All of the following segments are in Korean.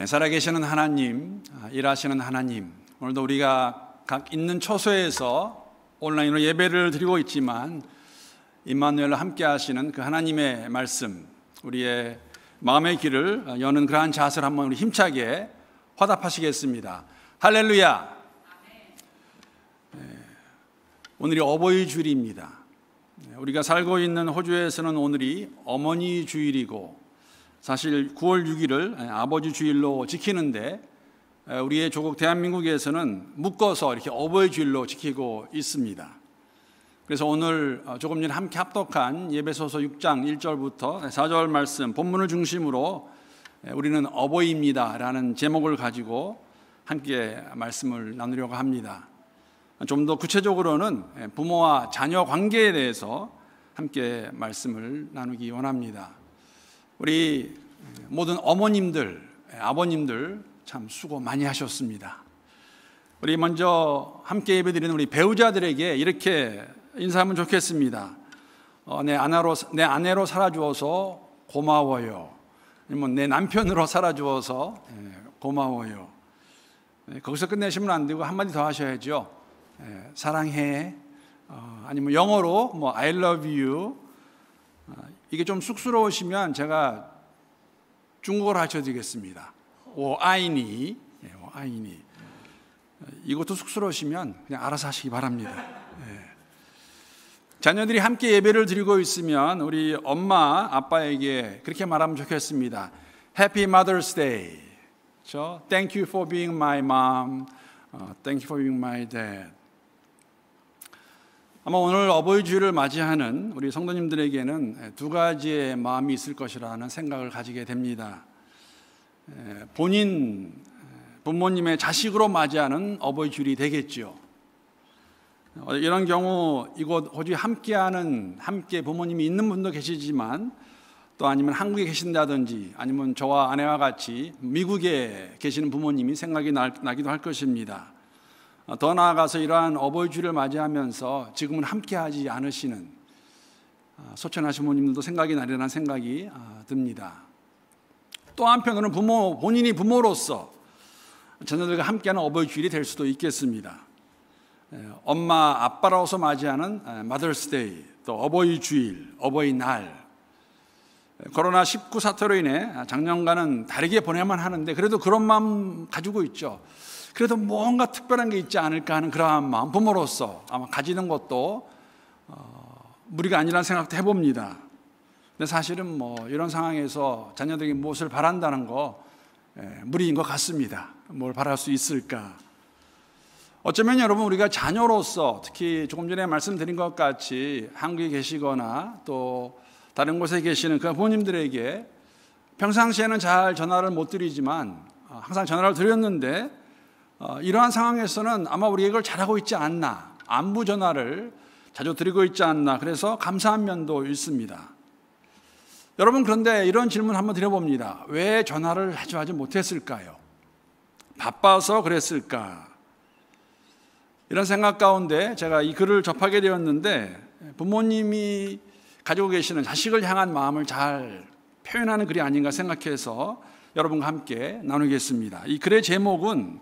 살아계시는 하나님, 일하시는 하나님, 오늘도 우리가 각 있는 처소에서 온라인으로 예배를 드리고 있지만 임마누엘과 함께 하시는 그 하나님의 말씀, 우리의 마음의 길을 여는 그러한 자세를 한번 우리 힘차게 화답하시겠습니다. 할렐루야. 오늘이 어버이 주일입니다. 우리가 살고 있는 호주에서는 오늘이 어머니 주일이고, 사실 9월 6일을 아버지 주일로 지키는데 우리의 조국 대한민국에서는 묶어서 이렇게 어버이 주일로 지키고 있습니다. 그래서 오늘 조금 전에 함께 합독한 예배소서 6장 1절부터 4절 말씀 본문을 중심으로 우리는 어버이입니다 라는 제목을 가지고 함께 말씀을 나누려고 합니다. 좀 더 구체적으로는 부모와 자녀 관계에 대해서 함께 말씀을 나누기 원합니다. 우리 모든 어머님들, 아버님들 참 수고 많이 하셨습니다. 우리 먼저 함께 예배드리는 우리 배우자들에게 이렇게 인사하면 좋겠습니다. 내 아내로 살아주어서 고마워요. 아니면 내 남편으로 살아주어서 고마워요. 거기서 끝내시면 안 되고 한마디 더 하셔야죠. 사랑해. 아니면 영어로 I love you. 이게 좀 쑥스러우시면 제가 중국어로 하셔드리겠습니다. 아이니. 이것도 쑥스러우시면 그냥 알아서 하시기 바랍니다. 자녀들이 함께 예배를 드리고 있으면 우리 엄마, 아빠에게 그렇게 말하면 좋겠습니다. Happy Mother's Day. Thank you for being my mom. Thank you for being my dad. 아마 오늘 어버이 주일을 맞이하는 우리 성도님들에게는 두 가지의 마음이 있을 것이라는 생각을 가지게 됩니다. 본인 부모님의 자식으로 맞이하는 어버이 주일이 되겠죠. 이런 경우 이곳 호주에 함께 부모님이 있는 분도 계시지만 또 아니면 한국에 계신다든지 아니면 저와 아내와 같이 미국에 계시는 부모님이 생각이 나기도 할 것입니다. 더 나아가서 이러한 어버이 주일을 맞이하면서 지금은 함께하지 않으시는 소천하신 부모님들도 생각이 나리라는 생각이 듭니다. 또 한편으로는 본인이 부모로서 자녀들과 함께하는 어버이 주일이 될 수도 있겠습니다. 엄마, 아빠로서 맞이하는 Mother's Day, 또 어버이 주일, 어버이날. 코로나19 사태로 인해 작년과는 다르게 보내야만 하는데 그래도 그런 마음 가지고 있죠. 그래도 뭔가 특별한 게 있지 않을까 하는 그러한 마음, 부모로서 아마 가지는 것도 무리가 아니라는 생각도 해봅니다. 근데 사실은 이런 상황에서 자녀들에게 무엇을 바란다는 거 무리인 것 같습니다. 뭘 바랄 수 있을까? 어쩌면 여러분 우리가 자녀로서 특히 조금 전에 말씀드린 것 같이 한국에 계시거나 또 다른 곳에 계시는 그 부모님들에게 평상시에는 잘 전화를 못 드리지만 항상 전화를 드렸는데 이러한 상황에서는 아마 우리가 이걸 잘하고 있지 않나, 안부 전화를 자주 드리고 있지 않나, 그래서 감사한 면도 있습니다. 여러분, 그런데 이런 질문 한번 드려봅니다. 왜 전화를 자주 하지 못했을까요? 바빠서 그랬을까? 이런 생각 가운데 제가 이 글을 접하게 되었는데 부모님이 가지고 계시는 자식을 향한 마음을 잘 표현하는 글이 아닌가 생각해서 여러분과 함께 나누겠습니다. 이 글의 제목은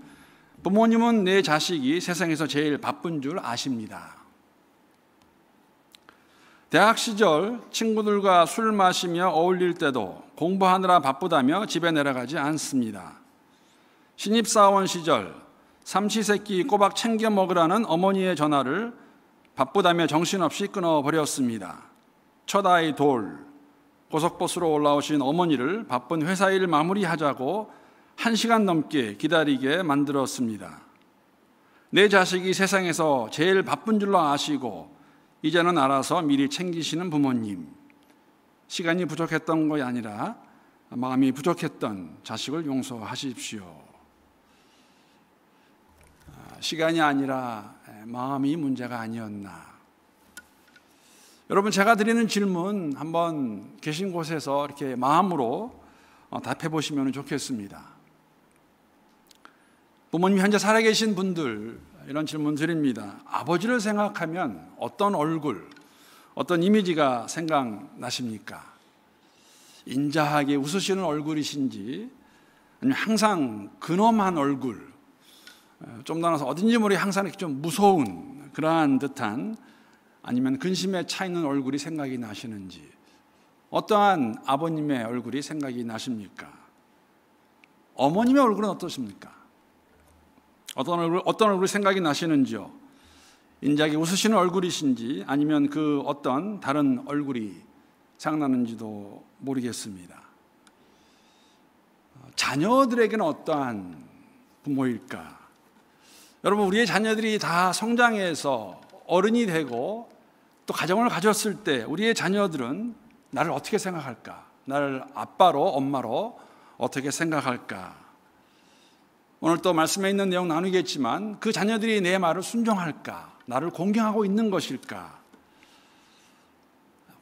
부모님은 내 자식이 세상에서 제일 바쁜 줄 아십니다. 대학 시절 친구들과 술 마시며 어울릴 때도 공부하느라 바쁘다며 집에 내려가지 않습니다. 신입사원 시절 삼시세끼 꼬박 챙겨 먹으라는 어머니의 전화를 바쁘다며 정신없이 끊어버렸습니다. 첫 아이 돌, 고속버스로 올라오신 어머니를 바쁜 회사일 마무리하자고 1시간 넘게 기다리게 만들었습니다. 내 자식이 세상에서 제일 바쁜 줄로 아시고 이제는 알아서 미리 챙기시는 부모님. 시간이 부족했던 것이 아니라 마음이 부족했던 자식을 용서하십시오. 시간이 아니라 마음이 문제가 아니었나. 여러분, 제가 드리는 질문 한번 계신 곳에서 이렇게 마음으로 답해 보시면 좋겠습니다. 부모님 현재 살아계신 분들 이런 질문 드립니다. 아버지를 생각하면 어떤 얼굴, 어떤 이미지가 생각나십니까? 인자하게 웃으시는 얼굴이신지 아니면 항상 근엄한 얼굴, 좀 더 나아서 어딘지 모르게 항상 이렇게 좀 무서운 그러한 듯한, 아니면 근심에 차 있는 얼굴이 생각이 나시는지, 어떠한 아버님의 얼굴이 생각이 나십니까? 어머님의 얼굴은 어떠십니까? 어떤 얼굴이 생각이 나시는지요? 인자하게 웃으시는 얼굴이신지 아니면 그 어떤 다른 얼굴이 생각나는지도 모르겠습니다. 자녀들에게는 어떠한 부모일까? 여러분, 우리의 자녀들이 다 성장해서 어른이 되고 또 가정을 가졌을 때 우리의 자녀들은 나를 어떻게 생각할까? 나를 아빠로, 엄마로 어떻게 생각할까? 오늘 또 말씀에 있는 내용 나누겠지만 그 자녀들이 내 말을 순종할까? 나를 공경하고 있는 것일까?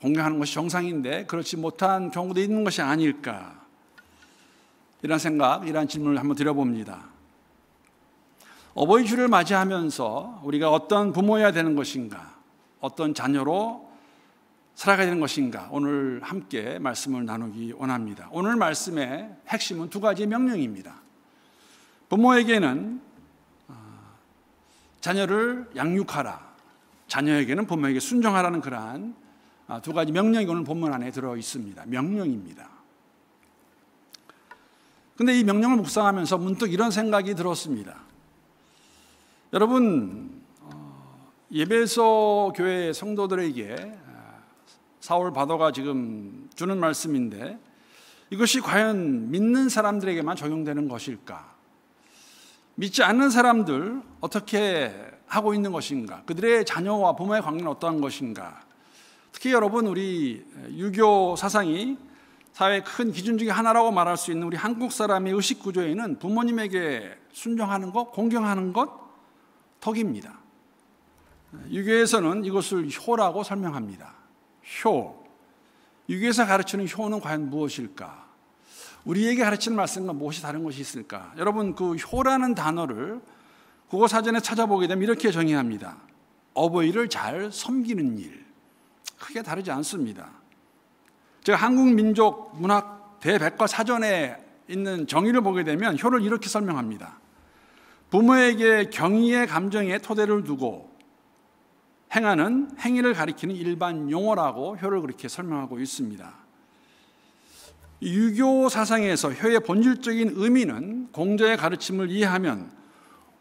공경하는 것이 정상인데 그렇지 못한 경우도 있는 것이 아닐까? 이런 생각, 이런 질문을 한번 드려봅니다. 어버이 주를 맞이하면서 우리가 어떤 부모여야 되는 것인가? 어떤 자녀로 살아가야 되는 것인가? 오늘 함께 말씀을 나누기 원합니다. 오늘 말씀의 핵심은 두 가지 명령입니다. 부모에게는 자녀를 양육하라, 자녀에게는 부모에게 순종하라는 그러한 두 가지 명령이 오늘 본문 안에 들어 있습니다. 명령입니다. 그런데 이 명령을 묵상하면서 문득 이런 생각이 들었습니다. 여러분, 예배소 교회 성도들에게 사울 바도가 지금 주는 말씀인데 이것이 과연 믿는 사람들에게만 적용되는 것일까? 믿지 않는 사람들 어떻게 하고 있는 것인가? 그들의 자녀와 부모의 관계는 어떠한 것인가? 특히 여러분, 우리 유교 사상이 사회의 큰 기준 중에 하나라고 말할 수 있는 우리 한국 사람의 의식 구조에는 부모님에게 순종하는 것, 공경하는 것 덕입니다. 유교에서는 이것을 효라고 설명합니다. 효. 유교에서 가르치는 효는 과연 무엇일까? 우리에게 가르치는 말씀과 무엇이 다른 것이 있을까? 여러분, 그 효라는 단어를 국어 사전에 찾아보게 되면 이렇게 정의합니다. 어버이를 잘 섬기는 일. 크게 다르지 않습니다. 제가 한국민족문학 대백과사전에 있는 정의를 보게 되면 효를 이렇게 설명합니다. 부모에게 경의의 감정에 토대를 두고 행하는 행위를 가리키는 일반 용어라고 효를 그렇게 설명하고 있습니다. 유교 사상에서 효의 본질적인 의미는 공자의 가르침을 이해하면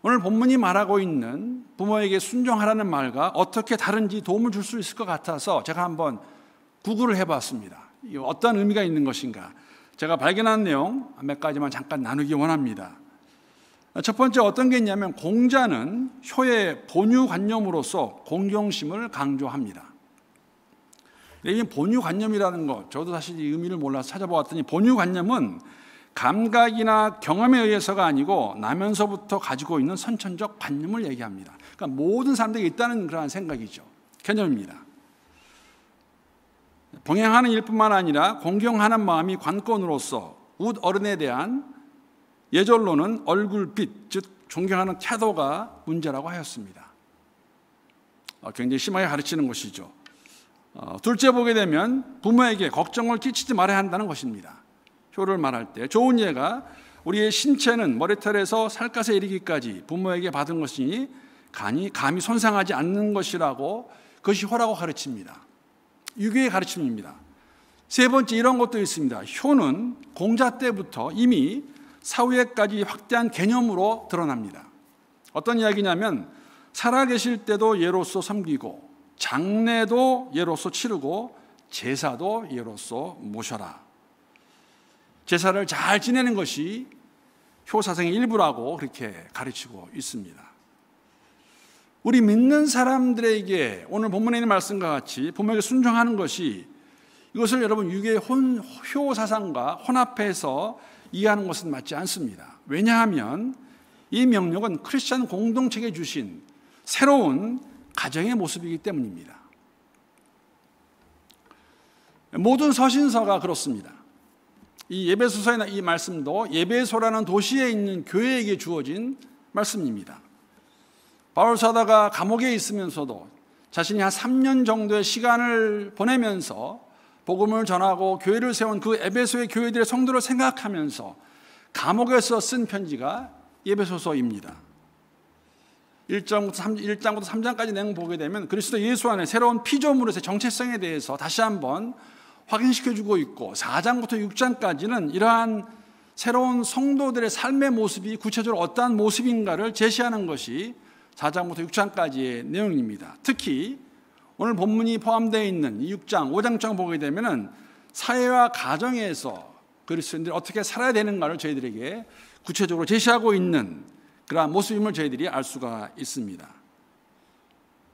오늘 본문이 말하고 있는 부모에게 순종하라는 말과 어떻게 다른지 도움을 줄 수 있을 것 같아서 제가 한번 구글을 해봤습니다. 어떤 의미가 있는 것인가? 제가 발견한 내용 몇 가지만 잠깐 나누기 원합니다. 첫 번째 어떤 게 있냐면 공자는 효의 본유관념으로서 공경심을 강조합니다. 이 본유관념이라는 것, 저도 사실 이 의미를 몰라서 찾아보았더니 본유관념은 감각이나 경험에 의해서가 아니고 나면서부터 가지고 있는 선천적 관념을 얘기합니다. 그러니까 모든 사람들이 있다는 그러한 생각이죠. 개념입니다. 봉행하는 일뿐만 아니라 공경하는 마음이 관건으로서 웃 어른에 대한 예절로는 얼굴빛, 즉 존경하는 태도가 문제라고 하였습니다. 굉장히 심하게 가르치는 것이죠. 둘째 보게 되면 부모에게 걱정을 끼치지 말아야 한다는 것입니다. 효를 말할 때 좋은 예가 우리의 신체는 머리털에서 살갗에 이르기까지 부모에게 받은 것이니 감히 손상하지 않는 것이라고, 그것이 효라고 가르칩니다. 유교의 가르침입니다. 세 번째 이런 것도 있습니다. 효는 공자 때부터 이미 사후에까지 확대한 개념으로 드러납니다. 어떤 이야기냐면 살아계실 때도 예로서 섬기고 장례도 예로서 치르고 제사도 예로서 모셔라. 제사를 잘 지내는 것이 효사상의 일부라고 그렇게 가르치고 있습니다. 우리 믿는 사람들에게 오늘 본문에 있는 말씀과 같이 부모에게 순종하는 것이, 이것을 여러분 유교의 효사상과 혼합해서 이해하는 것은 맞지 않습니다. 왜냐하면 이 명령은 크리스천 공동체에 주신 새로운 가정의 모습이기 때문입니다. 모든 서신서가 그렇습니다. 이 예배소서의 이 말씀도 예배소라는 도시에 있는 교회에게 주어진 말씀입니다. 바울 사도가 감옥에 있으면서도 자신이 한 3년 정도의 시간을 보내면서 복음을 전하고 교회를 세운 그 에베소의 교회들의 성도를 생각하면서 감옥에서 쓴 편지가 에베소서입니다. 1장부터 3장까지 내용 보게 되면 그리스도 예수 안에 새로운 피조물의 정체성에 대해서 다시 한번 확인시켜주고 있고, 4장부터 6장까지는 이러한 새로운 성도들의 삶의 모습이 구체적으로 어떠한 모습인가를 제시하는 것이 4장부터 6장까지의 내용입니다. 특히 오늘 본문이 포함되어 있는 6장, 5장장 보게 되면 사회와 가정에서 그리스도인들이 어떻게 살아야 되는가를 저희들에게 구체적으로 제시하고 있는 그러한 모습임을 저희들이 알 수가 있습니다.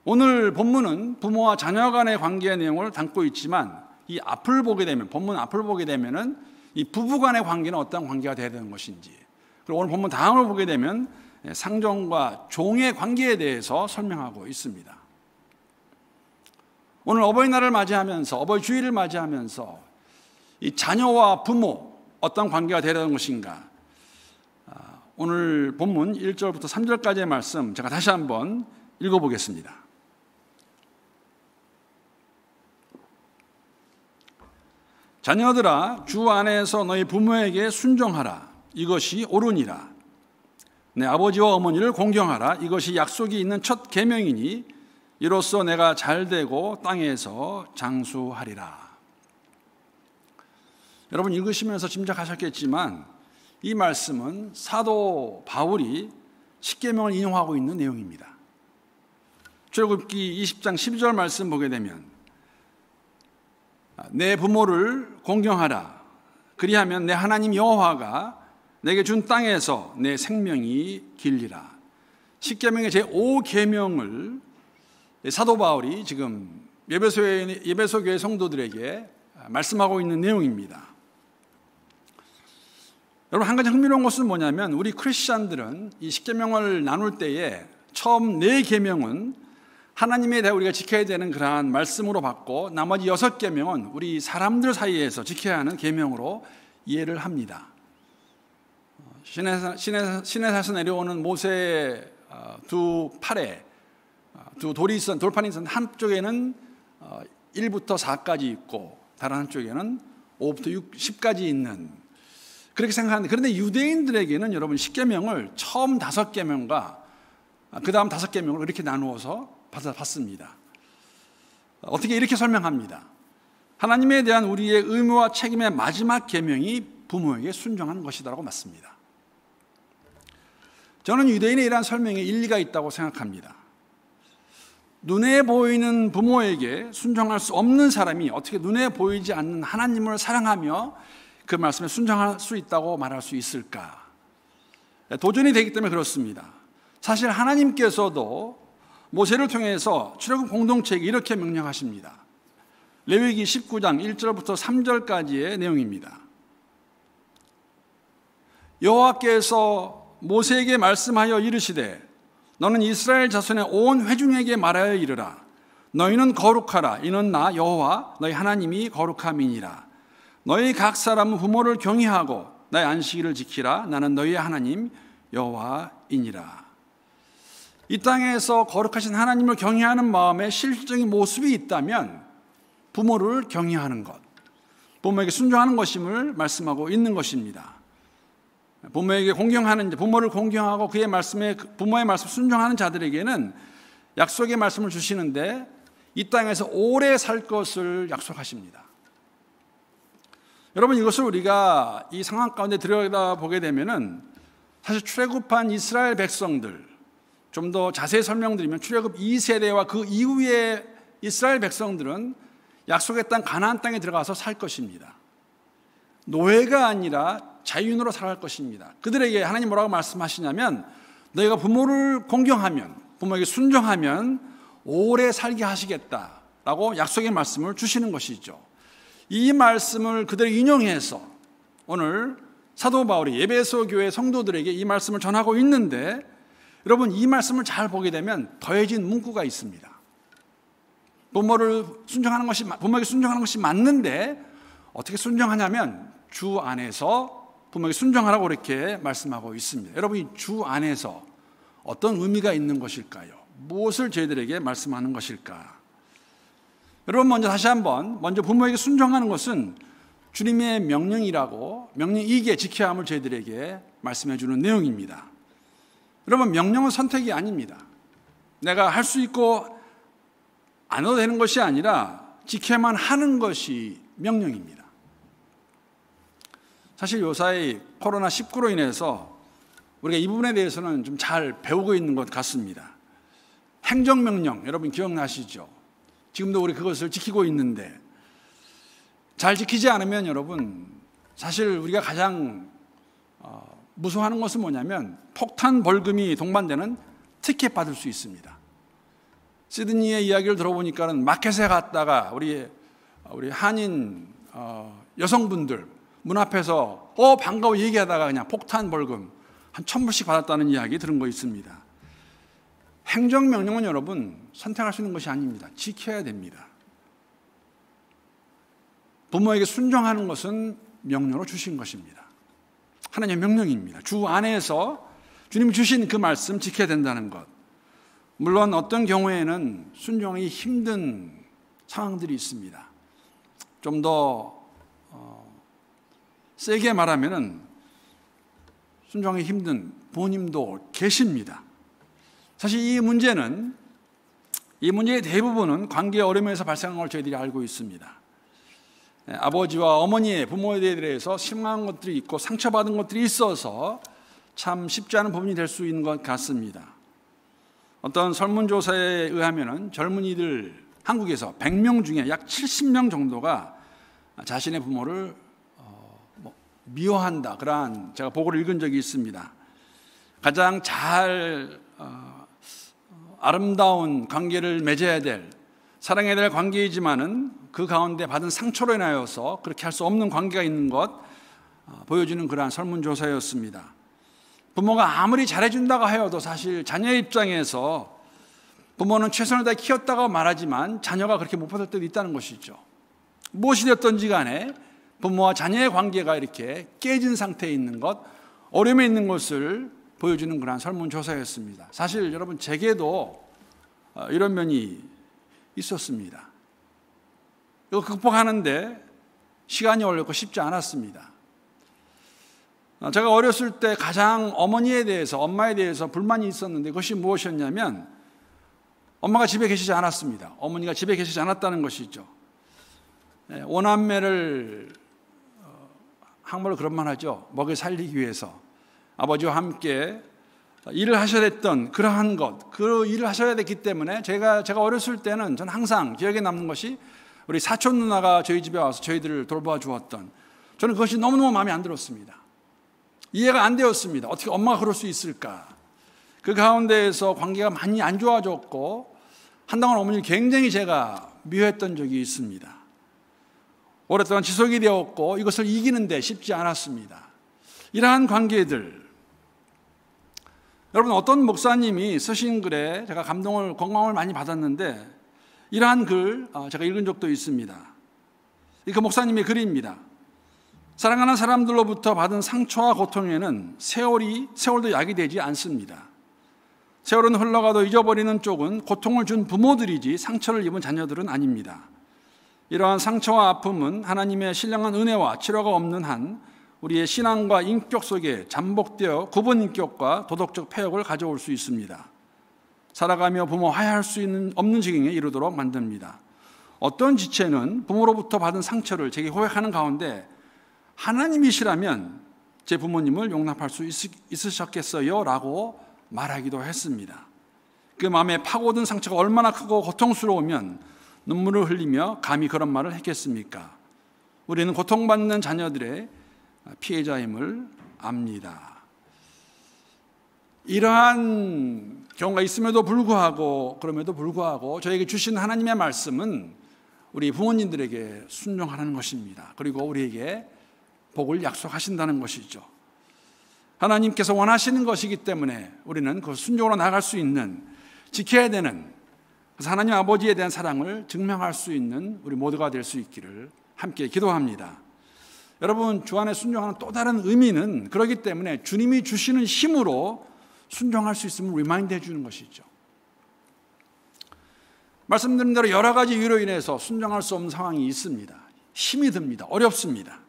오늘 본문은 부모와 자녀 간의 관계의 내용을 담고 있지만, 이 앞을 보게 되면, 본문 앞을 보게 되면은 이 부부 간의 관계는 어떤 관계가 되어야 되는 것인지, 그리고 오늘 본문 다음을 보게 되면 상종과 종의 관계에 대해서 설명하고 있습니다. 오늘 어버이날을 맞이하면서, 어버이 주일을 맞이하면서 이 자녀와 부모 어떤 관계가 되어야 되는 것인가, 오늘 본문 1절부터 3절까지의 말씀 제가 다시 한번 읽어보겠습니다. 자녀들아, 주 안에서 너희 부모에게 순종하라. 이것이 옳으니라. 내 아버지와 어머니를 공경하라. 이것이 약속이 있는 첫 계명이니 이로써 내가 잘되고 땅에서 장수하리라. 여러분 읽으시면서 짐작하셨겠지만 이 말씀은 사도 바울이 십계명을 인용하고 있는 내용입니다. 출애굽기 20장 12절 말씀 보게 되면 내 부모를 공경하라. 그리하면 내 하나님 여호와가 내게 준 땅에서 내 생명이 길리라. 십계명의 제5계명을 사도 바울이 지금 예배소 교회 성도들에게 말씀하고 있는 내용입니다. 여러분, 한 가지 흥미로운 것은 뭐냐면 우리 크리스찬들은 이 십계명을 나눌 때에 처음 4계명은 하나님에 대해 우리가 지켜야 되는 그러한 말씀으로 받고, 나머지 6계명은 우리 사람들 사이에서 지켜야 하는 계명으로 이해를 합니다. 시내산에서 내려오는 모세의 두 팔에 두 돌판이 있었는데 한쪽에는 1부터 4까지 있고 다른 한쪽에는 5부터 6, 10까지 있는, 그렇게 생각하는데, 그런데 유대인들에게는 여러분 십계명을 처음 5계명과 그 다음 5계명을 이렇게 나누어서 받습니다. 어떻게 이렇게 설명합니다. 하나님에 대한 우리의 의무와 책임의 마지막 계명이 부모에게 순종하는 것이다라고 맞습니다. 저는 유대인의 이러한 설명에 일리가 있다고 생각합니다. 눈에 보이는 부모에게 순종할 수 없는 사람이 어떻게 눈에 보이지 않는 하나님을 사랑하며 그 말씀에 순종할 수 있다고 말할 수 있을까? 도전이 되기 때문에 그렇습니다. 사실 하나님께서도 모세를 통해서 출애굽 공동체에게 이렇게 명령하십니다. 레위기 19장 1절부터 3절까지의 내용입니다. 여호와께서 모세에게 말씀하여 이르시되 너는 이스라엘 자손의 온 회중에게 말하여 이르라. 너희는 거룩하라. 이는 나 여호와 너희 하나님이 거룩함이니라. 너희 각 사람은 부모를 경외하고 나의 안식일을 지키라. 나는 너희의 하나님 여호와이니라. 이 땅에서 거룩하신 하나님을 경외하는 마음의 실질적인 모습이 있다면 부모를 경외하는 것, 부모에게 순종하는 것임을 말씀하고 있는 것입니다. 부모에게 공경하는, 부모를 공경하고 그의 말씀에, 부모의 말씀 순종하는 자들에게는 약속의 말씀을 주시는데 이 땅에서 오래 살 것을 약속하십니다. 여러분, 이것을 우리가 이 상황 가운데 들여다보게 되면은 사실 출애굽한 이스라엘 백성들, 좀 더 자세히 설명드리면 출애굽 2세대와 그 이후의 이스라엘 백성들은 약속의 땅 가나안 땅에 들어가서 살 것입니다. 노예가 아니라 자유인으로 살아갈 것입니다. 그들에게 하나님 뭐라고 말씀하시냐면 너희가 부모를 공경하면, 부모에게 순종하면 오래 살게 하시겠다라고 약속의 말씀을 주시는 것이죠. 이 말씀을 그대로 인용해서 오늘 사도 바울이 에베소 교회 성도들에게 이 말씀을 전하고 있는데, 여러분 이 말씀을 잘 보게 되면 더해진 문구가 있습니다. 부모에게 순종하는 것이 맞는데 어떻게 순종하냐면 주 안에서 부모에게 순종하라고 이렇게 말씀하고 있습니다. 여러분, 이 주 안에서 어떤 의미가 있는 것일까요? 무엇을 저희들에게 말씀하는 것일까? 여러분, 먼저 다시 한번, 먼저 부모에게 순종하는 것은 주님의 명령이라고 명령이기에 지켜야 함을 저희들에게 말씀해 주는 내용입니다. 여러분, 명령은 선택이 아닙니다. 내가 할 수 있고 안 해도 되는 것이 아니라 지켜야만 하는 것이 명령입니다. 사실 요사이 코로나19로 인해서 우리가 이 부분에 대해서는 좀 잘 배우고 있는 것 같습니다. 행정명령, 여러분 기억나시죠? 지금도 우리 그것을 지키고 있는데 잘 지키지 않으면 여러분, 사실 우리가 가장 무서워하는 것은 뭐냐면 폭탄 벌금이 동반되는 티켓 받을 수 있습니다. 시드니의 이야기를 들어보니까는 마켓에 갔다가 우리 한인 여성분들 문 앞에서 반가워 얘기하다가 그냥 폭탄 벌금 한 1,000불씩 받았다는 이야기 들은 거 있습니다. 행정명령은 여러분 선택할 수 있는 것이 아닙니다. 지켜야 됩니다. 부모에게 순종하는 것은 명령으로 주신 것입니다. 하나님의 명령입니다. 주 안에서 주님이 주신 그 말씀 지켜야 된다는 것. 물론 어떤 경우에는 순종하기 힘든 상황들이 있습니다. 좀 더 세게 말하면은 순종하기 힘든 부모님도 계십니다. 사실 이 문제의 대부분은 관계 어려움에서 발생한 걸 저희들이 알고 있습니다. 아버지와 어머니의 부모에 대해서 실망한 것들이 있고 상처받은 것들이 있어서 참 쉽지 않은 부분이 될 수 있는 것 같습니다. 어떤 설문조사에 의하면 젊은이들 한국에서 100명 중에 약 70명 정도가 자신의 부모를 미워한다, 그러한 제가 보고를 읽은 적이 있습니다. 가장 잘 아름다운 관계를 맺어야 될, 사랑해야 될 관계이지만은 그 가운데 받은 상처로 인하여서 그렇게 할 수 없는 관계가 있는 것 보여주는 그러한 설문조사였습니다. 부모가 아무리 잘해준다고 하여도 사실 자녀의 입장에서 부모는 최선을 다해 키웠다고 말하지만 자녀가 그렇게 못 받을 때도 있다는 것이죠. 무엇이 되었든지 간에 부모와 자녀의 관계가 이렇게 깨진 상태에 있는 것, 어려움에 있는 것을 보여주는 그러한 설문조사였습니다. 사실 여러분 제게도 이런 면이 있었습니다. 이거 극복하는데 시간이 걸렸고 쉽지 않았습니다. 제가 어렸을 때 가장 어머니에 대해서, 엄마에 대해서 불만이 있었는데 그것이 무엇이었냐면 엄마가 집에 계시지 않았습니다. 어머니가 집에 계시지 않았다는 것이죠. 오남매를 한국말로 그런 말 하죠. 먹여 살리기 위해서 아버지와 함께 일을 하셔야 했던 그러한 것, 그 일을 하셔야 됐기 때문에 제가 어렸을 때는 전 항상 기억에 남는 것이 우리 사촌 누나가 저희 집에 와서 저희들을 돌봐 주었던, 저는 그것이 너무너무 마음에 안 들었습니다. 이해가 안 되었습니다. 어떻게 엄마가 그럴 수 있을까? 그 가운데에서 관계가 많이 안 좋아졌고 한동안 어머니를 굉장히 제가 미워했던 적이 있습니다. 오랫동안 지속이 되었고 이것을 이기는데 쉽지 않았습니다. 이러한 관계들, 여러분 어떤 목사님이 쓰신 글에 제가 공감을 많이 받았는데 이러한 글 제가 읽은 적도 있습니다. 그 목사님의 글입니다. 사랑하는 사람들로부터 받은 상처와 고통에는 세월도 약이 되지 않습니다. 세월은 흘러가도 잊어버리는 쪽은 고통을 준 부모들이지 상처를 입은 자녀들은 아닙니다. 이러한 상처와 아픔은 하나님의 신령한 은혜와 치료가 없는 한 우리의 신앙과 인격 속에 잠복되어 구분 인격과 도덕적 폐역을 가져올 수 있습니다. 살아가며 부모 화해할 수 없는 지경에 이르도록 만듭니다. 어떤 지체는 부모로부터 받은 상처를 제게 고백하는 가운데 하나님이시라면 제 부모님을 용납할 수 있으셨겠어요? 라고 말하기도 했습니다. 그 마음에 파고든 상처가 얼마나 크고 고통스러우면 눈물을 흘리며 감히 그런 말을 했겠습니까? 우리는 고통받는 자녀들의 피해자임을 압니다. 이러한 경우가 있음에도 불구하고, 그럼에도 불구하고 저에게 주신 하나님의 말씀은 우리 부모님들에게 순종하라는 것입니다. 그리고 우리에게 복을 약속하신다는 것이죠. 하나님께서 원하시는 것이기 때문에 우리는 그 순종으로 나아갈 수 있는, 지켜야 되는, 그래서 하나님 아버지에 대한 사랑을 증명할 수 있는 우리 모두가 될 수 있기를 함께 기도합니다. 여러분, 주 안에 순종하는 또 다른 의미는 그렇기 때문에 주님이 주시는 힘으로 순종할 수 있음을 리마인드 해주는 것이죠. 말씀드린 대로 여러 가지 이유로 인해서 순종할 수 없는 상황이 있습니다. 힘이 듭니다. 어렵습니다.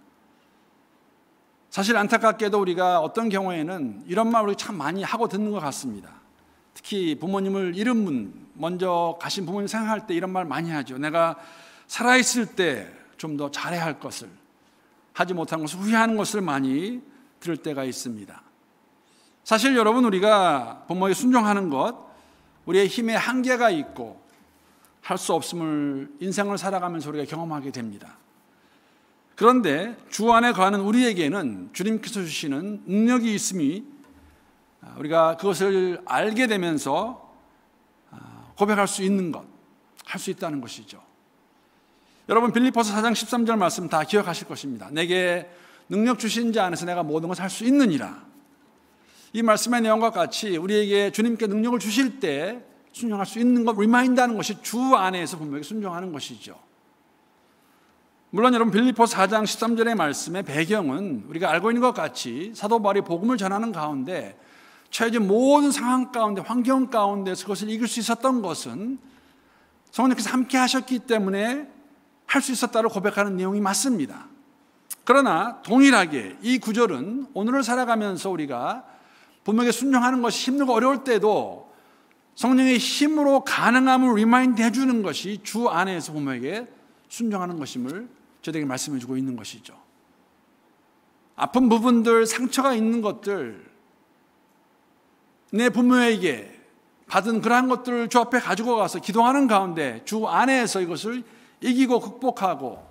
사실 안타깝게도 우리가 어떤 경우에는 이런 말 우리 참 많이 하고 듣는 것 같습니다. 특히 부모님을 잃은 분, 먼저 가신 부모님 생각할 때 이런 말 많이 하죠. 내가 살아있을 때 좀 더 잘해야 할 것을, 하지 못한 것을 후회하는 것을 많이 들을 때가 있습니다. 사실 여러분, 우리가 부모에게 순종하는 것, 우리의 힘에 한계가 있고 할 수 없음을 인생을 살아가면서 우리가 경험하게 됩니다. 그런데 주 안에 거하는 우리에게는 주님께서 주시는 능력이 있음이 우리가 그것을 알게 되면서 고백할 수 있는 것, 할 수 있다는 것이죠. 여러분, 빌립보서 4장 13절 말씀 다 기억하실 것입니다. 내게 능력 주신 자 안에서 내가 모든 것을 할 수 있느니라. 이 말씀의 내용과 같이 우리에게 주님께 능력을 주실 때 순종할 수 있는 것, 리마인드하는 것이 주 안에서 분명히 순종하는 것이죠. 물론 여러분, 빌립보서 4장 13절의 말씀의 배경은 우리가 알고 있는 것 같이 사도 바울이 복음을 전하는 가운데 처해진 모든 상황 가운데, 환경 가운데서 그것을 이길 수 있었던 것은 성령께서 함께 하셨기 때문에 할 수 있었다고 고백하는 내용이 맞습니다. 그러나 동일하게 이 구절은 오늘을 살아가면서 우리가 부모에게 순종하는 것이 힘들고 어려울 때도 성령의 힘으로 가능함을 리마인드 해주는 것이 주 안에서 부모에게 순종하는 것임을 저에게 말씀해 주고 있는 것이죠. 아픈 부분들, 상처가 있는 것들, 내 부모에게 받은 그러한 것들을 주 앞에 가지고 가서 기도하는 가운데 주 안에서 이것을 이기고 극복하고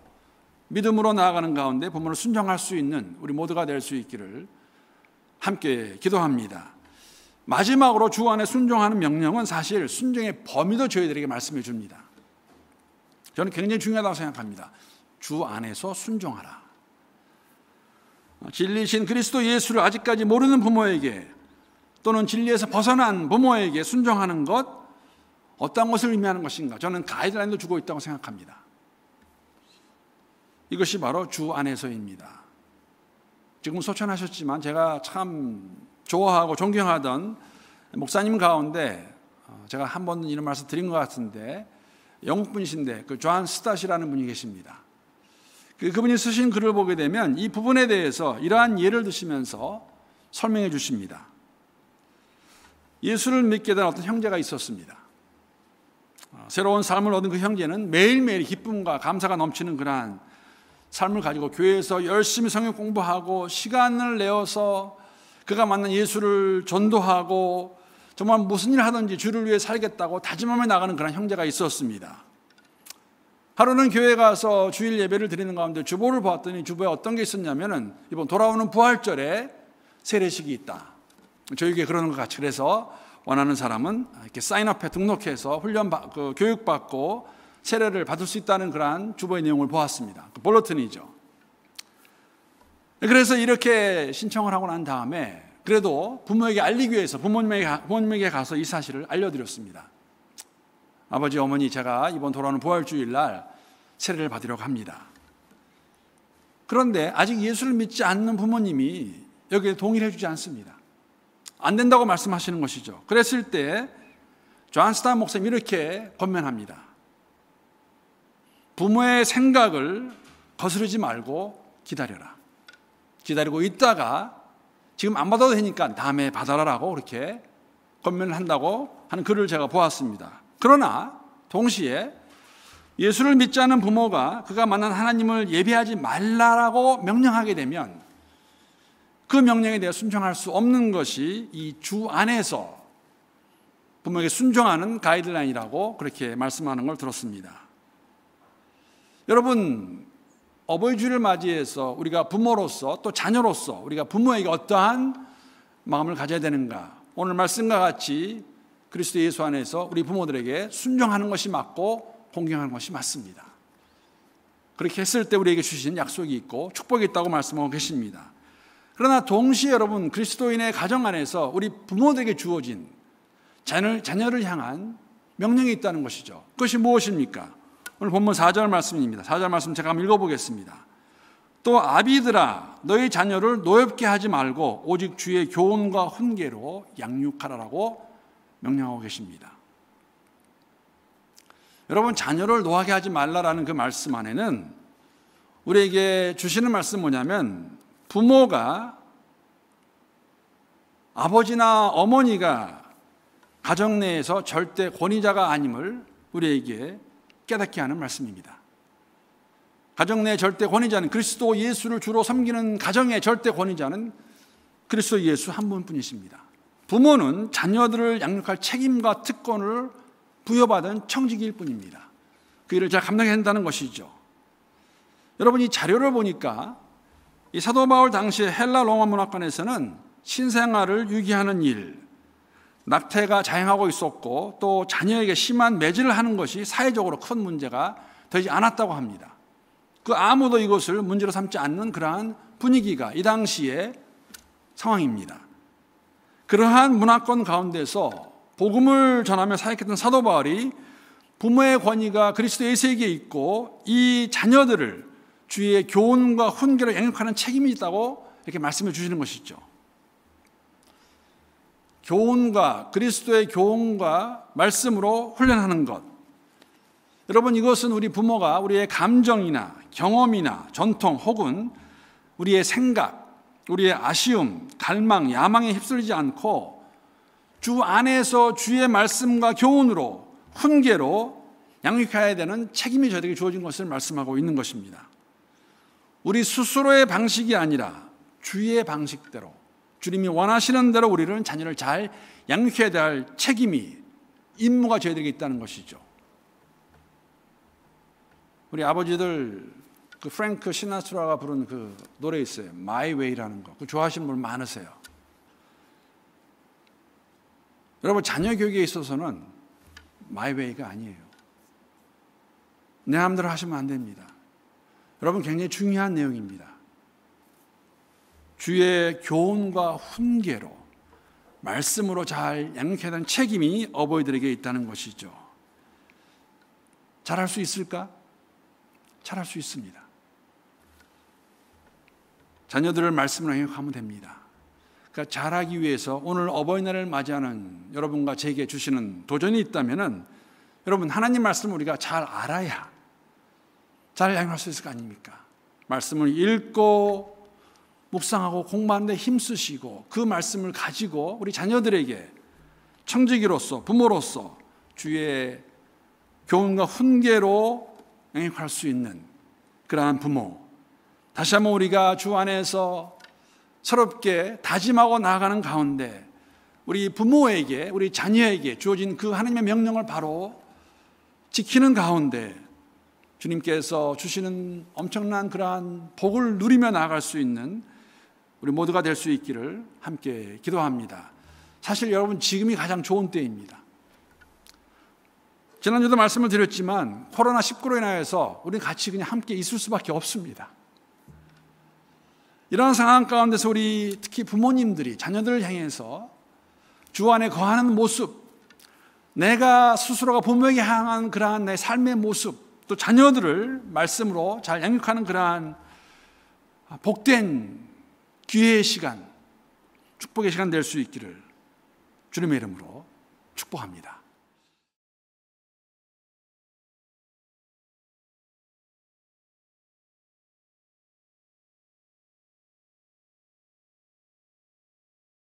믿음으로 나아가는 가운데 부모를 순종할 수 있는 우리 모두가 될 수 있기를 함께 기도합니다. 마지막으로 주 안에 순종하는 명령은 사실 순종의 범위도 저희들에게 말씀해 줍니다. 저는 굉장히 중요하다고 생각합니다. 주 안에서 순종하라. 진리신 그리스도 예수를 아직까지 모르는 부모에게 또는 진리에서 벗어난 부모에게 순종하는 것, 어떤 것을 의미하는 것인가? 저는 가이드라인도 주고 있다고 생각합니다. 이것이 바로 주 안에서입니다. 지금 소천하셨지만 제가 참 좋아하고 존경하던 목사님 가운데 제가 한 번 이런 말씀 드린 것 같은데 영국 분이신데 그 존 스탓이라는 분이 계십니다. 그분이 쓰신 글을 보게 되면 이 부분에 대해서 이러한 예를 드시면서 설명해 주십니다. 예수를 믿게 된 어떤 형제가 있었습니다. 새로운 삶을 얻은 그 형제는 매일매일 기쁨과 감사가 넘치는 그러한 삶을 가지고 교회에서 열심히 성경 공부하고 시간을 내어서 그가 만난 예수를 전도하고 정말 무슨 일 하든지 주를 위해 살겠다고 다짐하며 나가는 그런 형제가 있었습니다. 하루는 교회 가서 주일 예배를 드리는 가운데 주보를 보았더니 주보에 어떤 게 있었냐면은 이번 돌아오는 부활절에 세례식이 있다. 저에게 그러는 것 같이, 그래서 원하는 사람은 이렇게 사인업에 등록해서 교육받고 세례를 받을 수 있다는 그러한 주보의 내용을 보았습니다. 볼러튼이죠. 그래서 이렇게 신청을 하고 난 다음에 그래도 부모에게 알리기 위해서 부모님에게 가서 이 사실을 알려드렸습니다. 아버지, 어머니, 제가 이번 돌아오는 부활주일 날 세례를 받으려고 합니다. 그런데 아직 예수를 믿지 않는 부모님이 여기에 동의를 해주지 않습니다. 안 된다고 말씀하시는 것이죠. 그랬을 때 존 스탓 목사님이 이렇게 권면합니다. 부모의 생각을 거스르지 말고 기다려라. 기다리고 있다가 지금 안 받아도 되니까 다음에 받아라라고 그렇게 권면을 한다고 하는 글을 제가 보았습니다. 그러나 동시에 예수를 믿지 않은 부모가 그가 만난 하나님을 예배하지 말라라고 명령하게 되면 그 명령에 대해 순종할 수 없는 것이 이 주 안에서 부모에게 순종하는 가이드라인이라고 그렇게 말씀하는 걸 들었습니다. 여러분, 어버이 주일을 맞이해서 우리가 부모로서 또 자녀로서 우리가 부모에게 어떠한 마음을 가져야 되는가? 오늘 말씀과 같이 그리스도 예수 안에서 우리 부모들에게 순종하는 것이 맞고 공경하는 것이 맞습니다. 그렇게 했을 때 우리에게 주신 약속이 있고 축복이 있다고 말씀하고 계십니다. 그러나 동시에 여러분, 그리스도인의 가정 안에서 우리 부모들에게 주어진 자녀를 향한 명령이 있다는 것이죠. 그것이 무엇입니까? 오늘 본문 4절 말씀입니다. 4절 말씀 제가 한번 읽어보겠습니다. 또 아비들아, 너희 자녀를 노엽게 하지 말고 오직 주의 교훈과 훈계로 양육하라라고 명령하고 계십니다. 여러분, 자녀를 노하게 하지 말라라는 그 말씀 안에는 우리에게 주시는 말씀 뭐냐면 부모가, 아버지나 어머니가 가정 내에서 절대 권위자가 아님을 우리에게 깨닫게 하는 말씀입니다. 가정 내의 절대 권위자는, 그리스도 예수를 주로 섬기는 가정의 절대 권위자는 그리스도 예수 한 분뿐이십니다. 부모는 자녀들을 양육할 책임과 특권을 부여받은 청지기일 뿐입니다. 그 일을 잘 감당해야 한다는 것이죠. 여러분, 이 자료를 보니까 이 사도 바울 당시의 헬라 로마 문화권에서는 신생아를 유기하는 일, 낙태가 자행하고 있었고 또 자녀에게 심한 매질을 하는 것이 사회적으로 큰 문제가 되지 않았다고 합니다. 그 아무도 이것을 문제로 삼지 않는 그러한 분위기가 이 당시의 상황입니다. 그러한 문화권 가운데서 복음을 전하며 사역했던 사도 바울이 부모의 권위가 그리스도 예수에게 있고 이 자녀들을 주의 교훈과 훈계로 양육하는 책임이 있다고 이렇게 말씀해 주시는 것이죠. 교훈과 그리스도의 교훈과 말씀으로 훈련하는 것. 여러분, 이것은 우리 부모가 우리의 감정이나 경험이나 전통 혹은 우리의 생각, 우리의 아쉬움, 갈망, 야망에 휩쓸리지 않고 주 안에서 주의 말씀과 교훈으로 훈계로 양육해야 되는 책임이 저희에게 주어진 것을 말씀하고 있는 것입니다. 우리 스스로의 방식이 아니라 주의 방식대로, 주님이 원하시는 대로 우리는 자녀를 잘 양육해야 될 책임이, 임무가 저희들에게 있다는 것이죠. 우리 아버지들 그 프랭크 시나트라가 부른 그 노래 있어요. My Way라는 거. 그 좋아하시는 분 많으세요. 여러분, 자녀 교육에 있어서는 My Way가 아니에요. 내 마음대로 하시면 안 됩니다. 여러분, 굉장히 중요한 내용입니다. 주의 교훈과 훈계로 말씀으로 잘 양육해야 하는 책임이 어버이들에게 있다는 것이죠. 잘할 수 있을까? 잘할 수 있습니다. 자녀들을 말씀으로 양육하면 됩니다. 그러니까 잘하기 위해서 오늘 어버이날을 맞이하는 여러분과 제게 주시는 도전이 있다면 여러분, 하나님 말씀을 우리가 잘 알아야 잘 양육할 수 있을 거 아닙니까? 말씀을 읽고 묵상하고 공부하는 데 힘쓰시고 그 말씀을 가지고 우리 자녀들에게 청지기로서, 부모로서 주의 교훈과 훈계로 양육할 수 있는 그러한 부모, 다시 한번 우리가 주 안에서 새롭게 다짐하고 나아가는 가운데 우리 부모에게, 우리 자녀에게 주어진 그 하나님의 명령을 바로 지키는 가운데 주님께서 주시는 엄청난 그러한 복을 누리며 나아갈 수 있는 우리 모두가 될 수 있기를 함께 기도합니다. 사실 여러분, 지금이 가장 좋은 때입니다. 지난주도 말씀을 드렸지만 코로나19로 인하여서 우리는 같이 그냥 함께 있을 수밖에 없습니다. 이런 상황 가운데서 우리 특히 부모님들이 자녀들을 향해서 주 안에 거하는 모습, 내가 스스로가 부모에게 향한 그러한 내 삶의 모습, 또 자녀들을 말씀으로 잘 양육하는 그러한 복된 기회의 시간, 축복의 시간 될 수 있기를 주님의 이름으로 축복합니다.